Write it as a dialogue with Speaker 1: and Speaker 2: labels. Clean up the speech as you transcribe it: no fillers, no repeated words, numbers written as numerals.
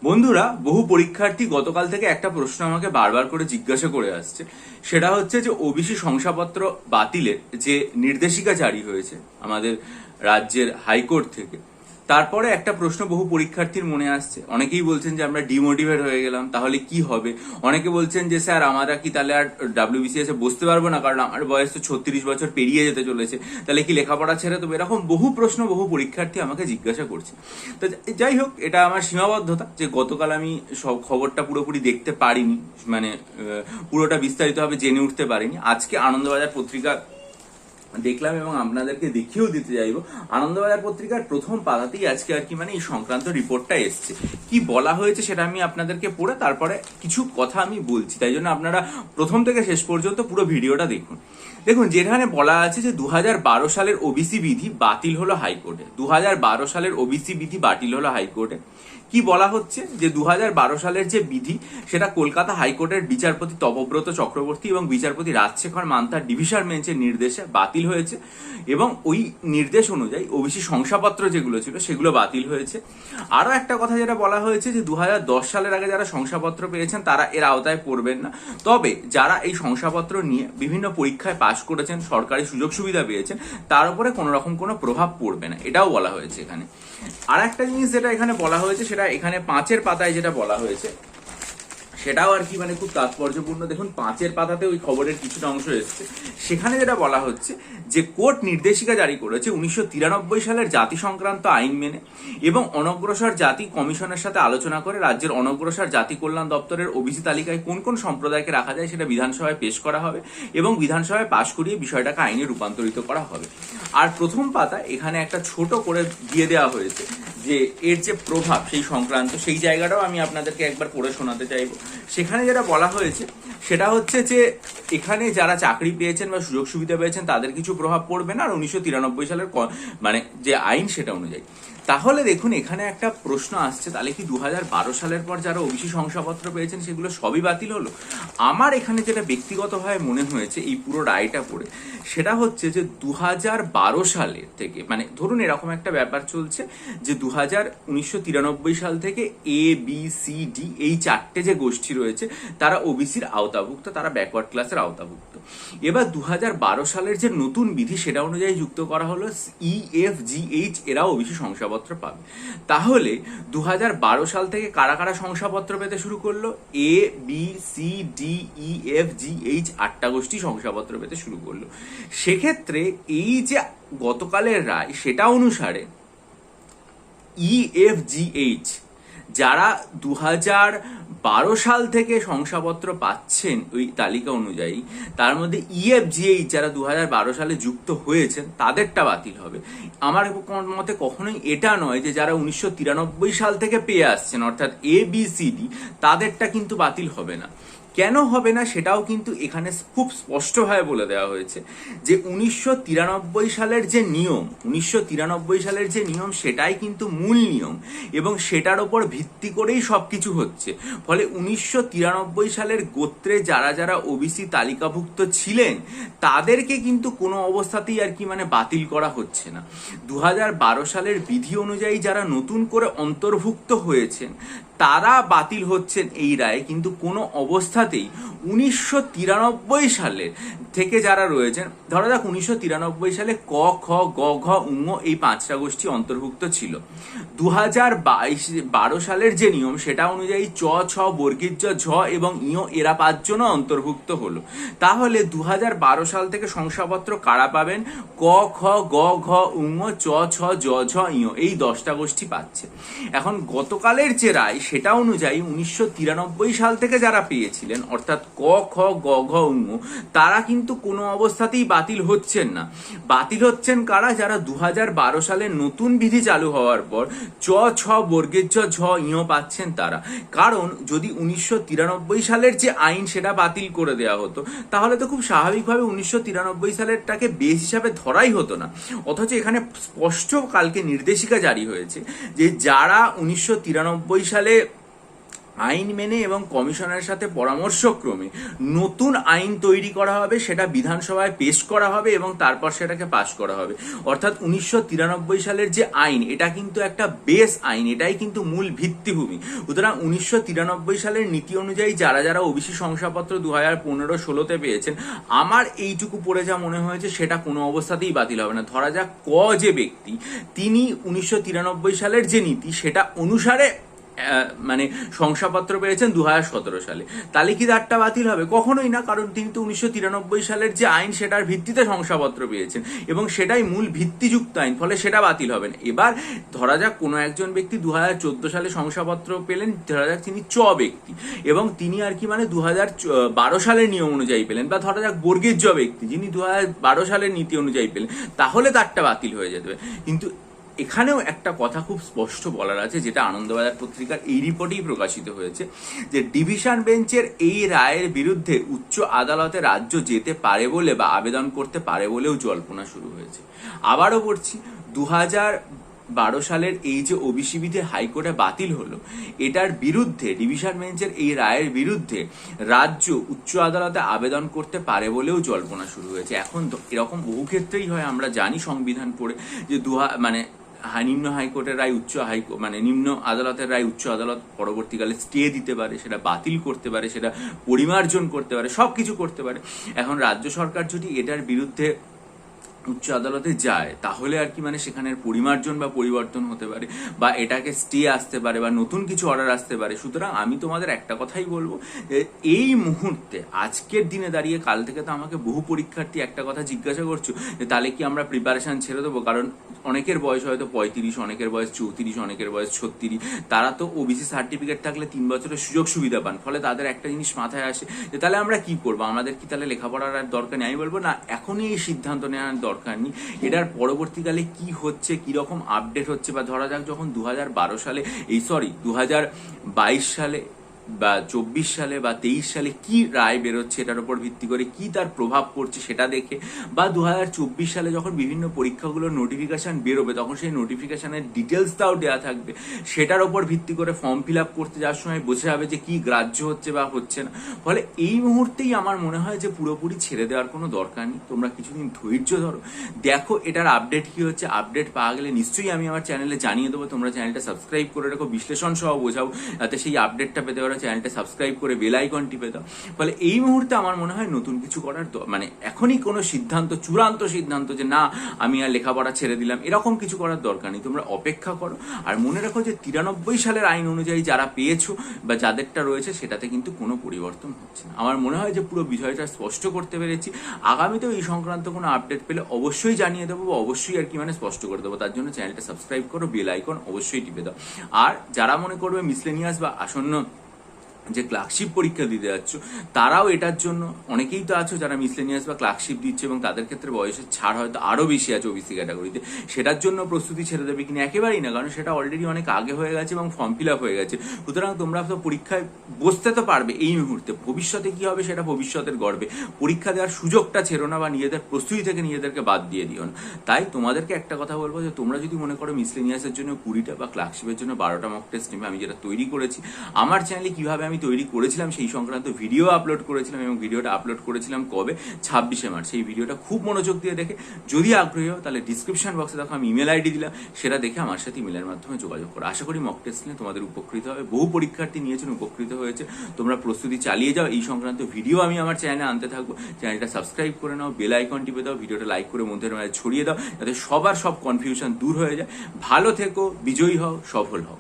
Speaker 1: বন্ধুরা, বহু পরীক্ষার্থী গতকাল থেকে একটা প্রশ্ন আমাকে বারবার করে জিজ্ঞাসা করে আসছে। সেটা হচ্ছে যে ওবিসি শংসাপত্র বাতিলের যে নির্দেশিকা জারি হয়েছে আমাদের রাজ্যের হাইকোর্ট থেকে, তারপরে একটা প্রশ্ন বহু পরীক্ষার্থীর মনে আসছে। অনেকেই বলছেন যে আমরা ডিমোটিভেট হয়ে গেলাম, তাহলে কি হবে। অনেকে বলছেন যে স্যার আমরা কি তাহলে আর WBCS এ বসতে পারবো না, কারণ আমার বয়স তো 36 বছর পেরিয়ে যেতে চলেছে, তাহলে কি লেখাপড়া ছেড়ে দেবো। এরকম বহু প্রশ্ন বহু পরীক্ষার্থী আমাকে জিজ্ঞাসা করছে। তো যাই হোক, এটা আমার সীমাবদ্ধতা যে গতকাল আমি সব খবরটা পুরোপুরি দেখতে পারিনি, মানে পুরোটা বিস্তারিতভাবে জেনে উঠতে পারিনি। আজকে আনন্দবাজার পত্রিকা দেখলাম এবং আপনাদেরকে দেখিয়েও দিতে চাইবো। আনন্দবাজার পত্রিকার প্রথম পাতাতেই আজকে আর কি এই সংক্রান্ত রিপোর্টটা এসছে। কি বলা হয়েছে সেটা আমি আপনাদেরকে পড়ে তারপরে কিছু কথা আমি বলছি, তাই জন্য আপনারা প্রথম থেকে শেষ পর্যন্ত পুরো ভিডিওটা দেখুন। দেখুন, যেখানে বলা আছে যে 2012 সালের ওবিসি বিধি বাতিল হলো হাইকোর্টে। 2012 সালের ওবিসি বিধি বাতিল হলো হাইকোর্টে। কি বলা হচ্ছে যে 2012 সালের যে বিধি, সেটা কলকাতা হাইকোর্টের বিচারপতি তপব্রত চক্রবর্তী এবং বিচারপতি রাজশেখর মান্তার ডিভিশন বেঞ্চের নির্দেশে বাতিল হয়েছে, এবং ওই নির্দেশ অনুযায়ী ওবিসি শংসাপত্র যেগুলো ছিল সেগুলো বাতিল হয়েছে। আরো একটা কথা যেটা বলা হয়েছে যে 2010 সালের আগে যারা শংসাপত্র পেয়েছেন তারা এর আওতায় পড়বেন না, তবে যারা এই শংসাপত্র নিয়ে বিভিন্ন পরীক্ষায় পাশ করেছেন, সরকারি সুযোগ সুবিধা পেয়েছেন, তার উপরে কোনো রকম কোনো প্রভাব পড়বে না, এটাও বলা হয়েছে এখানে। আর একটা জিনিস যেটা এখানে বলা হয়েছে, সেটা এখানে 5-এর পাতায় যেটা বলা হয়েছে সেটাও আর কি খুব তাৎপর্যপূর্ণ। দেখুন, 5-এর পাতাতে ওই খবরের কিছুটা অংশ এসছে। সেখানে যেটা বলা হচ্ছে যে কোর্ট নির্দেশিকা জারি করেছে 1993 সালের জাতি সংক্রান্ত আইন মেনে এবং অনগ্রসর জাতি কমিশনের সাথে আলোচনা করে রাজ্যের অনগ্রসর জাতি কল্যাণ দপ্তরের ওবিসি তালিকায় কোন কোন সম্প্রদায়কে রাখা যায় সেটা বিধানসভায় পেশ করা হবে এবং বিধানসভায় পাশ করিয়ে বিষয়টাকে আইনে রূপান্তরিত করা হবে। আর প্রথম পাতা এখানে একটা ছোট করে দিয়ে দেওয়া হয়েছে যে এর যে প্রভাব সেই সংক্রান্ত, সেই জায়গাটাও আমি আপনাদেরকে একবার পড়ে শোনাতে চাইবো। সেখানে যেটা বলা হয়েছে সেটা হচ্ছে যে এখানে যারা চাকরি পেয়েছেন বা সুযোগ সুবিধা পেয়েছেন তাদের কিছু প্রভাব পড়বে না, আর 1993 সালের যে আইন সেটা অনুযায়ী। তাহলে দেখুন, এখানে একটা প্রশ্ন আসছে, তাহলে কি 2012 সালের পর যারা ওবিসি শংসাপত্র পেয়েছেন সেগুলো সবই বাতিল হলো? আমার এখানে যেটা ব্যক্তিগতভাবে মনে হয়েছে এই পুরো রায়টা পড়ে, সেটা হচ্ছে যে 2012 সালের থেকে, ধরুন এরকম একটা ব্যাপার চলছে যে 1993 সাল থেকে ABCD এই 4টে যে গোষ্ঠী রয়েছে তারা ওবিসির আওতাভুক্ত, তারা ব্যাকওয়ার্ড ক্লাসের আওতাভুক্ত। এবার 2012 সালের যে নতুন বিধি সেটা অনুযায়ী যুক্ত করা হলো EFGH, এরাও ওবিসি শংসাপত্র পাবে। তাহলে 2012 সাল থেকে কারা কারা শংসাপত্র পেতে শুরু করলো? ABCDEFGH 8টা গোষ্ঠী শংসাপত্র পেতে শুরু করলো। সেক্ষেত্রে এই যে গতকালের রায় সেটা অনুসারে EFGH যারা 2012 সাল থেকে শংসাপত্র পাচ্ছেন ওই তালিকা অনুযায়ী, তার মধ্যে EFGH যারা 2012 সালে যুক্ত হয়েছেন তাদেরটা বাতিল হবে। আমার মতে কখনোই এটা নয় যে যারা 1993 সাল থেকে পেয়ে আসছেন অর্থাৎ ABCD তাদেরটা কিন্তু বাতিল হবে না। কেন হবে না সেটাও কিন্তু এখানে খুব স্পষ্টভাবে বলে দেওয়া হয়েছে যে 1993 সালের যে নিয়ম সেটাই কিন্তু মূল নিয়ম এবং সেটার উপর ভিত্তি করেই সবকিছু হচ্ছে। ফলে 1993 সালের গোত্রে যারা যারা ওবিসি তালিকাভুক্ত ছিলেন তাদেরকে কিন্তু কোনো অবস্থাতেই আর কি বাতিল করা হচ্ছে না। 2012 সালের বিধি অনুযায়ী যারা নতুন করে অন্তর্ভুক্ত হয়েছেন তারা বাতিল হচ্ছেন এই রায়ে, কিন্তু কোনো অবস্থাতেই 1993 সালের থেকে যারা রয়েছেন, ধরা যাক 1993 সালে ক, খ, গ, ঘ, ঙ এই 5টা গোষ্ঠী অন্তর্ভুক্ত ছিল। 2012 সালের যে নিয়ম সেটা অনুযায়ী চ, ছ, বর্গীয় জ, ঝ এবং ঞ এরা 5 জন অন্তর্ভুক্ত হলো। তাহলে 2012 সাল থেকে শংসাপত্র কারা পাবেন? ক, খ, গ, ঘ, ঙ, চ, ছ, জ, ঝ, ঞ এই 10টা গোষ্ঠী পাচ্ছে। এখন গতকালের যে রায় সেটা অনুযায়ী 1993 সাল থেকে যারা পেয়েছিলেন অর্থাৎ ক, খ, গ, ঘ, ঙ তারা কিন্তু কোনো অবস্থাতেই বাতিল হচ্ছেন না। বাতিল হচ্ছেন কারা? যারা 2012 সালে নতুন বিধি চালু হওয়ার পর চ, ছ, বর্গের জ, ঝ, ঞ পাচ্ছেন তারা। কারণ যদি 1993 সালের যে আইন সেটা বাতিল করে দেওয়া হতো তাহলে তো খুব স্বাভাবিকভাবে 1993 সালেরটাকে বেস হিসাবে ধরাই হতো না। অথচ এখানে স্পষ্ট কালকে নির্দেশিকা জারি হয়েছে যে যারা 1993 সালে আইন মেনে এবং কমিশনের সাথে পরামর্শক্রমে নতুন আইন তৈরি করা হবে, সেটা বিধানসভায় পেশ করা হবে এবং তারপর সেটাকে পাশ করা হবে। অর্থাৎ 1993 সালের যে আইন, এটা কিন্তু একটা বেস আইন, এটাই কিন্তু মূল ভিত্তিভূমি। সুতরাং 1993 সালের নীতি অনুযায়ী যারা যারা ওবিসি শংসাপত্র 2015-16-তে পেয়েছেন, আমার এইটুকু পড়ে যা মনে হয়েছে সেটা কোনো অবস্থাতেই বাতিল হবে না। ধরা যাক যে ব্যক্তি, তিনি 1993 সালের যে নীতি সেটা অনুসারে মানে শংসাপত্র পেয়েছেন 2017 সালে, তাহলে কি তারটা বাতিল হবে? কখনোই না, কারণ তিনি তো 1993 সালের যে আইন সেটার ভিত্তিতে শংসাপত্র পেয়েছেন এবং সেটাই মূল ভিত্তিযুক্ত আইন, ফলে সেটা বাতিল হবে না। এবার ধরা যাক কোনো একজন ব্যক্তি 2014 সালে শংসাপত্র পেলেন, ধরা যাক তিনি ব্যক্তি এবং তিনি আর কি মানে 2012 সালের নিয়ম অনুযায়ী পেলেন, বা ধরা যাক বর্গের ব্যক্তি যিনি 2012 সালের নীতি অনুযায়ী পেলেন, তাহলে তারটা বাতিল হয়ে যেতে। কিন্তু এখানেও একটা কথা খুব স্পষ্ট বলার আছে, যেটা আনন্দবাজার পত্রিকার এই রিপোর্টেই প্রকাশিত হয়েছে, যে ডিভিশন বেঞ্চের এই রায়ের বিরুদ্ধে উচ্চ আদালতে রাজ্য যেতে পারে বলে বা আবেদন করতে পারে বলেও জল্পনা শুরু হয়েছে। আবারও বলছি, 2012 সালের এই যে ওবিসি বিধি হাইকোর্টে বাতিল হলো, এটার বিরুদ্ধে ডিভিশন বেঞ্চের এই রায়ের বিরুদ্ধে রাজ্য উচ্চ আদালতে আবেদন করতে পারে বলেও জল্পনা শুরু হয়েছে। এখন তো এরকম বহু ক্ষেত্রেই হয়, আমরা জানি সংবিধান পড়ে যে নিম্ন হাইকোর্টের রায় নিম্ন আদালতের রায় উচ্চ আদালত পরবর্তীকালে স্টে দিতে পারে, সেটা বাতিল করতে পারে, সেটা পরিমার্জন করতে পারে, সবকিছু করতে পারে। এখন রাজ্য সরকার যদি এটার বিরুদ্ধে উচ্চ আদালতে যায়, তাহলে আর কি মানে সেখানের পরিমার্জন বা পরিবর্তন হতে পারে, বা এটাকে স্টে আসতে পারে, বা নতুন কিছু অর্ডার আসতে পারে। সুতরাং আমি তোমাদের একটা কথাই বলবো, এই মুহূর্তে আজকের দিনে দাঁড়িয়ে, কাল থেকে তো আমাকে বহু পরীক্ষার্থী একটা কথা জিজ্ঞাসা করছো যে তাহলে কি আমরা প্রিপারেশন ছেড়ে দেবো, কারণ অনেকের বয়স হয়তো 35, অনেকের বয়স 34, অনেকের বয়স 36, তারা তো ওবিসি সার্টিফিকেট থাকলে 3 বছরের সুযোগ সুবিধা পান। ফলে তাদের একটা জিনিস মাথায় আসে যে তাহলে আমরা কি করবো, আমাদের কি তাহলে লেখাপড়ার আর দরকার নেই? আমি বলবো না, এখনই এই সিদ্ধান্ত নেওয়ার দরকার নেই। এটার পরবর্তীকালে কি হচ্ছে, কিরকম আপডেট হচ্ছে, বা ধরা যাক যখন 2022 সালে 2022 সালে বা 24 সালে বা 23 সালে কি রায় বেরোচ্ছে, এটার উপর ভিত্তি করে কি তার প্রভাব পড়ছে সেটা দেখে, বা 2024 সালে যখন বিভিন্ন পরীক্ষাগুলোর নোটিফিকেশন বেরোবে, তখন সেই নোটিফিকেশনের ডিটেলসটাও দেওয়া থাকবে, সেটার উপর ভিত্তি করে ফর্ম ফিল আপ করতে যাওয়ার সময় বোঝা যাবে যে কি গ্রাহ্য হচ্ছে বা হচ্ছে না। ফলে এই মুহূর্তেই আমার মনে হয় যে পুরোপুরি ছেড়ে দেওয়ার কোনো দরকার নেই। তোমরা কিছুদিন ধৈর্য ধরো, দেখো এটার আপডেট কি হচ্ছে। আপডেট পাওয়া গেলে নিশ্চয়ই আমি আমার চ্যানেলে জানিয়ে দেবো। তোমরা চ্যানেলটা সাবস্ক্রাইব করে রাখো, বিশ্লেষণ সহ বোঝাও, যাতে সেই আপডেটটা পেতে পারো। চ্যানেলটা সাবস্ক্রাইব করে বেল আইকন টিপে দাও। ফলে এই মুহূর্তে আমার মনে হয় নতুন কিছু করার এখনই কোনো সিদ্ধান্ত, চূড়ান্ত সিদ্ধান্ত যে না আমি আর লেখাপড়া ছেড়ে দিলাম, এরকম কিছু করার দরকার নেই। তোমরা অপেক্ষা করো, আর মনে রাখো যে 93 সালের আইন অনুযায়ী যারা পেয়েছো বা যাদেরটা রয়েছে সেটাতে কিন্তু কোনো পরিবর্তন হচ্ছে না। আমার মনে হয় যে পুরো বিষয়টা স্পষ্ট করতে পেরেছি। আগামীতেও এই সংক্রান্ত কোনো আপডেট পেলে অবশ্যই জানিয়ে দেবো, বা অবশ্যই আর কি স্পষ্ট করে দেবো। তার জন্য চ্যানেলটা সাবস্ক্রাইব করো, বেল আইকন অবশ্যই টিপে দাও। আর যারা মনে করবে মিসলেনিয়াস বা আসন্ন যে ক্লার্কশিপ পরীক্ষা দিতে যাচ্ছ, তারাও এটার জন্য, অনেকেই তো আছো যারা মিসলেনিয়াস বা ক্লার্কশিপ দিচ্ছে এবং তাদের ক্ষেত্রে বয়সের ছাড় হয়তো আরো বেশি আছে ওবিসি ক্যাটাগরিতে, সেটার জন্য প্রস্তুতি ছেড়ে দেবে কিনা? একেবারেই না, কারণ সেটা অলরেডি অনেক আগে হয়ে গেছে এবং ফর্ম ফিল আপ হয়ে গেছে। সুতরাং তোমরা তো পরীক্ষায় বসতে তো পারবে এই মুহূর্তে, ভবিষ্যতে কি হবে সেটা ভবিষ্যতের গর্বে। পরীক্ষা দেওয়ার সুযোগটা ছেড়ো না, বা নিজেদের প্রস্তুতি থেকে নিজেদেরকে বাদ দিয়ে দিও না। তাই তোমাদেরকে একটা কথা বলবো, যে তোমরা যদি মনে করো মিসলেনিয়াসের জন্য 20টা বা ক্লার্কশিপের জন্য 12টা মক টেস্ট নেবে, আমি যেটা তৈরি করেছি আমার চ্যানেলে, কিভাবে আমি তৈরি করেছিলাম সেই সংক্রান্ত ভিডিও আপলোড করেছিলাম, এবং ভিডিওটা আপলোড করেছিলাম কবে? 26শে মার্চ। সেই ভিডিওটা খুব মনোযোগ দিয়ে দেখে যদি আগ্রহী হও, তাহলে ডিসক্রিপশন বক্সে দেখো আমি ইমেল আইডি দিলাম, সেটা দেখে আমার সাথে ইমেলের মাধ্যমে যোগাযোগ করো। আশা করি মক টেস্ট নিয়ে তোমাদের উপকৃত হবে। বহু পরীক্ষার্থী নিয়েছেন, উপকৃত হয়েছে। তোমরা প্রস্তুতি চালিয়ে যাও। এই সংক্রান্ত ভিডিও আমি আমার চ্যানেলে আনতে থাকবো। চ্যানেলটা সাবস্ক্রাইব করে নাও, বেল আইকন টিপে দাও, ভিডিওটা লাইক করে বন্ধুদের মাঝে ছড়িয়ে দাও, যাতে সবার সব কনফিউশন দূর হয়ে যায়। ভালো থেকো, বিজয়ী হও, সফল হও।